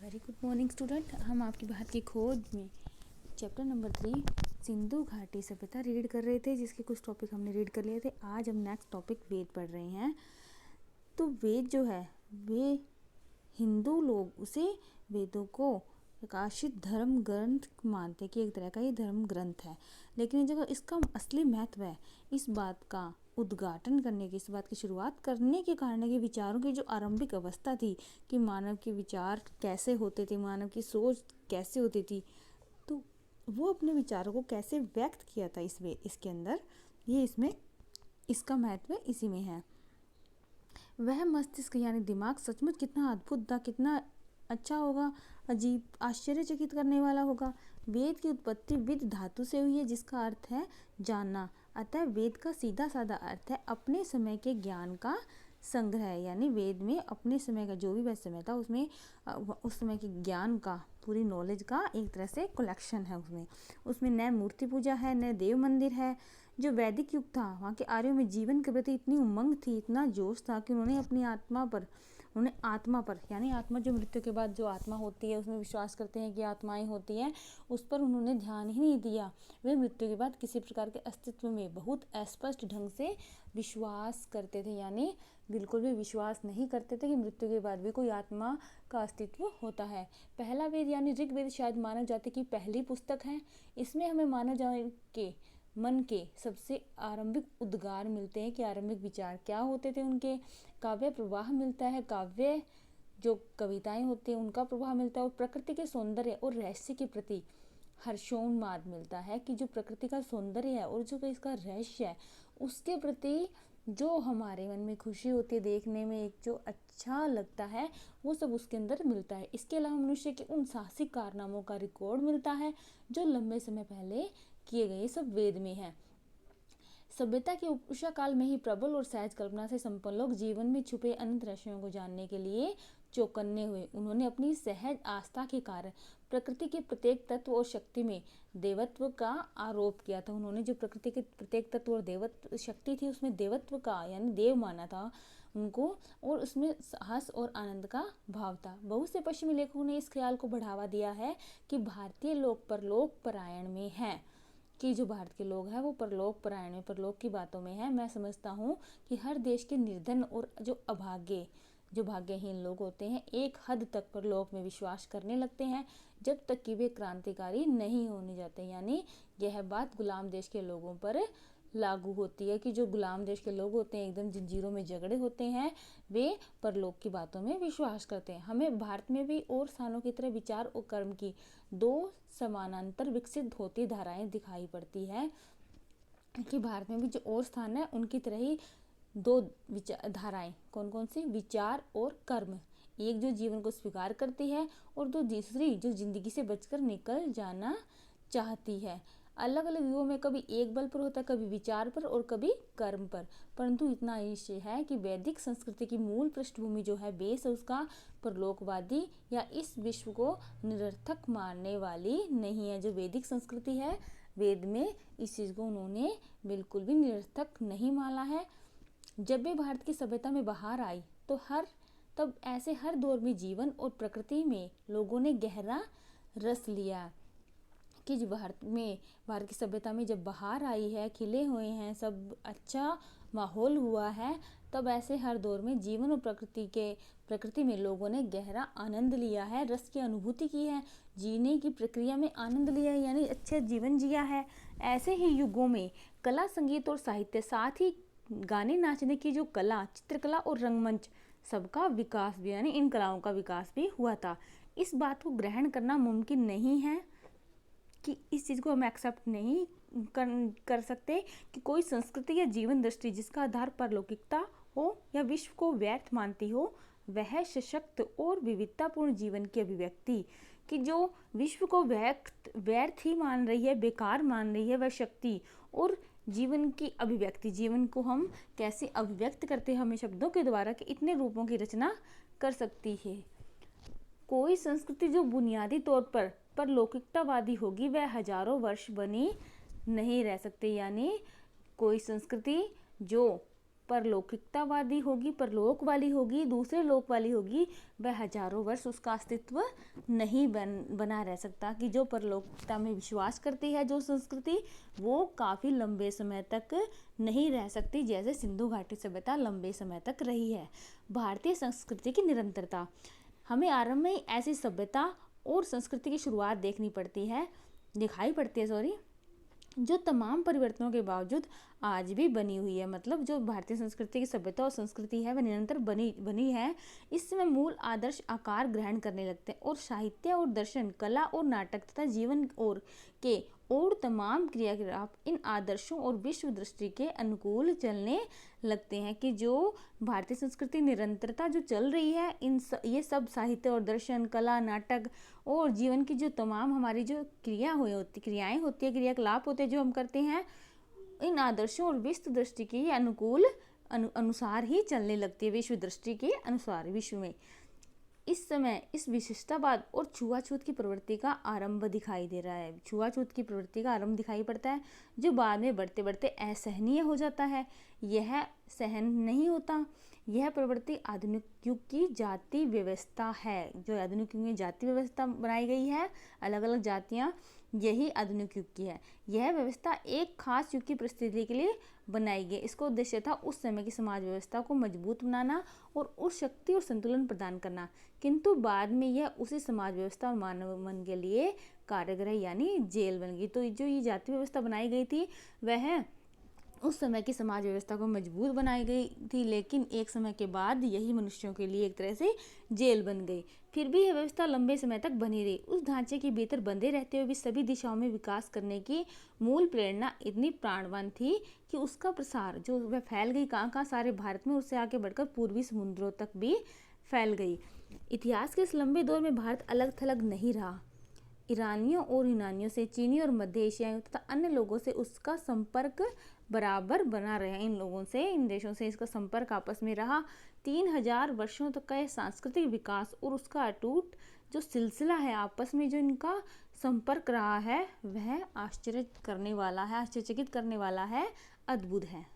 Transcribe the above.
Very good morning student. हम आपकी भारत की खोज में चैप्टर नंबर 3 सिंधु घाटी सभ्यता रीड कर रहे थे, जिसके कुछ टॉपिक हमने रीड कर लिए थे। आज हम नेक्स्ट टॉपिक वेद पढ़ रहे हैं। तो वेद जो है वे हिंदू लोग उसे वेदों को प्रकाशित धर्म ग्रंथ मानते कि एक तरह का ये धर्म ग्रंथ है, लेकिन जब इसका असली महत्व है इस बात का उद्घाटन करने की, इस बात की शुरुआत करने के कारण के विचारों की जो आरंभिक अवस्था थी कि मानव के विचार कैसे होते थे, मानव की सोच कैसे होती थी, तो वो अपने विचारों को कैसे व्यक्त किया था इसके अंदर, ये इसमें इसका महत्व इसी में है। वह मस्तिष्क यानी दिमाग सचमुच कितना अद्भुत था, कितना अच्छा होगा, अजीब आश्चर्यचकित करने वाला होगा। वेद की उत्पत्ति विद धातु से हुई है, जिसका अर्थ है जानना। अतः वेद का सीधा साधा अर्थ है अपने समय के ज्ञान का संग्रह। यानी वेद में अपने समय का जो भी वह समय था उसमें उस समय के ज्ञान का, पूरी नॉलेज का एक तरह से कलेक्शन है। उसमें न मूर्ति पूजा है, न देव मंदिर है। जो वैदिक युग था वहाँ के आर्यों में जीवन के प्रति इतनी उमंग थी, इतना जोश था कि उन्होंने अपनी आत्मा पर यानी आत्मा जो मृत्यु के बाद जो आत्मा होती है उसमें विश्वास करते हैं कि आत्माएं होती हैं, उस पर उन्होंने ध्यान ही नहीं दिया। वे मृत्यु के बाद किसी प्रकार के अस्तित्व में बहुत अस्पष्ट ढंग से विश्वास करते थे, यानी बिल्कुल भी विश्वास नहीं करते थे कि मृत्यु के बाद भी कोई आत्मा का अस्तित्व होता है। पहला वेद यानी ऋग्वेद शायद मानव जाति की पहली पुस्तक है। इसमें हमें मानव जाति के मन के सबसे आरंभिक उद्गार मिलते हैं कि आरंभिक विचार क्या होते थे, उनके काव्य प्रवाह मिलता है, काव्य जो कविताएं होती हैं उनका प्रवाह मिलता है, और प्रकृति के सौंदर्य और रहस्य के प्रति हर्षोन्माद मिलता है कि जो प्रकृति का सौंदर्य है और जो इसका रहस्य है उसके प्रति जो हमारे मन में खुशी होती है, देखने में एक जो अच्छा लगता है, वो सब उसके अंदर मिलता है। इसके अलावा मनुष्य के उन साहसिक कारनामों का रिकॉर्ड मिलता है जो लंबे समय पहले किए गए, सब वेद में है। सभ्यता के उषा काल में ही प्रबल और सहज कल्पना से संपन्न लोग जीवन में छुपे अनंत रहस्यों को जानने के लिए चौकन्ने हुए। उन्होंने अपनी सहज आस्था के कारण प्रकृति के प्रत्येक तत्व और शक्ति में देवत्व का आरोप किया था। उन्होंने जो प्रकृति के प्रत्येक तत्व और देवत्व शक्ति थी उसमें देवत्व का यानी देव माना था उनको, और उसमें साहस और आनंद का भाव था। बहुत से पश्चिमी लेखकों ने इस ख्याल को बढ़ावा दिया है कि भारतीय लोग परलोक परायण में हैं, कि जो भारत के लोग हैं वो परलोक परायण में, परलोक की बातों में है। मैं समझता हूँ कि हर देश के निर्धन और जो भाग्यहीन लोग होते हैं एक हद तक परलोक में विश्वास करने लगते हैं, जब तक कि वे क्रांतिकारी नहीं होने जाते। यानी यह बात गुलाम देश के लोगों पर लागू होती है कि जो गुलाम देश के लोग होते हैं, एकदम जंजीरों में जकड़े होते हैं, वे परलोक की बातों में विश्वास करते हैं। हमें भारत में भी और स्थानों की तरह विचार और कर्म की दो समानांतर विकसित होती धाराएं दिखाई पड़ती है, कि भारत में भी जो और स्थान है उनकी तरह ही दो धाराएं, कौन कौन सी, विचार और कर्म। एक जो जीवन को स्वीकार करती है और दूसरी जो जिंदगी से बचकर निकल जाना चाहती है। अलग अलग युगों में कभी एक बल पर होता है, कभी विचार पर और कभी कर्म पर, परंतु इतना निश्चय है कि वैदिक संस्कृति की मूल पृष्ठभूमि जो है, बेस है उसका परलोकवादी या इस विश्व को निरर्थक मानने वाली नहीं है। जो वैदिक संस्कृति है, वेद में इस चीज को उन्होंने बिल्कुल भी निरर्थक नहीं माना है। जब भी भारत की सभ्यता में बहार आई तो तब ऐसे हर दौर में जीवन और प्रकृति में लोगों ने गहरा रस लिया, कि जो भारत की सभ्यता में जब बहार आई है, खिले हुए हैं, सब अच्छा माहौल हुआ है, तब ऐसे हर दौर में जीवन और प्रकृति में लोगों ने गहरा आनंद लिया है, रस की अनुभूति की है, जीने की प्रक्रिया में आनंद लिया है, यानी अच्छे जीवन जिया है। ऐसे ही युगों में कला, संगीत और साहित्य, साथ ही गाने नाचने की जो कला, चित्रकला और रंगमंच, सबका विकास भी, यानी इन कलाओं का विकास भी हुआ था। इस बात को ग्रहण करना मुमकिन नहीं है, कि इस चीज़ को हम एक्सेप्ट नहीं कर सकते कि कोई संस्कृति या जीवन दृष्टि जिसका आधार परलौकिकता हो या विश्व को व्यर्थ मानती हो, वह सशक्त और विविधतापूर्ण जीवन की अभिव्यक्ति, कि जो विश्व को व्यर्थ ही मान रही है, बेकार मान रही है, वह शक्ति और जीवन की अभिव्यक्ति, जीवन को हम कैसे अभिव्यक्त करते हैं हमें शब्दों के द्वारा, कि इतने रूपों की रचना कर सकती है। कोई संस्कृति जो बुनियादी तौर पर परलौकिकतावादी होगी वह हजारों वर्ष बनी नहीं रह सकती। यानी कोई संस्कृति जो परलौकिकतावादी होगी, परलोक वाली होगी, दूसरे लोक वाली होगी, वह हजारों वर्ष उसका अस्तित्व नहीं बना रह सकता। कि जो परलौकिकता में विश्वास करती है जो संस्कृति, वो काफ़ी लंबे समय तक नहीं रह सकती, जैसे सिंधु घाटी सभ्यता लंबे समय तक रही है। भारतीय संस्कृति की निरंतरता, हमें आरंभ में ऐसी सभ्यता और संस्कृति की शुरुआत दिखाई पड़ती है जो तमाम परिवर्तनों के बावजूद आज भी बनी हुई है। मतलब जो भारतीय संस्कृति की सभ्यता और संस्कृति है वह निरंतर बनी है। इसमें मूल आदर्श आकार ग्रहण करने लगते हैं और साहित्य और दर्शन, कला और नाटक तथा जीवन और तमाम क्रियाकलाप इन आदर्शों और विश्व दृष्टि के अनुकूल चलने लगते हैं। कि जो भारतीय संस्कृति निरंतरता जो चल रही है, ये सब साहित्य और दर्शन, कला, नाटक और जीवन की जो तमाम हमारी जो क्रियाएं होती है, क्रियाकलाप होते हैं जो हम करते हैं, इन आदर्शों और विश्व दृष्टि के अनुसार ही चलने लगती है। विश्व दृष्टि के अनुसार विश्व में इस समय इस विशिष्टतावाद और छुआछूत की प्रवृत्ति का आरंभ दिखाई दे रहा है। छुआछूत की प्रवृत्ति का आरंभ दिखाई पड़ता है, जो बाद में बढ़ते बढ़ते असहनीय हो जाता है। यह सहन नहीं होता। यह प्रवृत्ति आधुनिक युग की जाति व्यवस्था है। जो आधुनिक युग में जाति व्यवस्था बनाई गई है, अलग अलग जातियां, यही आधुनिक युग की है। यह व्यवस्था एक खास युग की परिस्थिति के लिए बनाई गई। इसका उद्देश्य था उस समय की समाज व्यवस्था को मजबूत बनाना और उस शक्ति और संतुलन प्रदान करना। किंतु बाद में यह उसी समाज व्यवस्था और मानव मन के लिए कारागृह यानी जेल बन गई। तो जो ये जाति व्यवस्था बनाई गई थी वह उस समय की समाज व्यवस्था को मजबूत बनाई गई थी, लेकिन एक समय के बाद यही मनुष्यों के लिए एक तरह से जेल बन गई। फिर भी यह व्यवस्था लंबे समय तक बनी रही। उस ढांचे के भीतर बंधे रहते हुए भी सभी दिशाओं में विकास करने की मूल प्रेरणा इतनी प्राणवान थी कि उसका प्रसार जो वह फैल गई कहाँ सारे भारत में, उससे आगे बढ़कर पूर्वी समुद्रों तक भी फैल गई। इतिहास के इस लंबे दौर में भारत अलग थलग नहीं रहा। ईरानियों और यूनानियों से, चीनी और मध्य एशियाई तथा अन्य लोगों से उसका संपर्क बराबर बना रहा। इन लोगों से, इन देशों से इसका संपर्क आपस में रहा। 3000 वर्षों तक का यह सांस्कृतिक विकास और उसका अटूट जो सिलसिला है, आपस में जो इनका संपर्क रहा है, वह आश्चर्यचकित करने वाला है, अद्भुत है।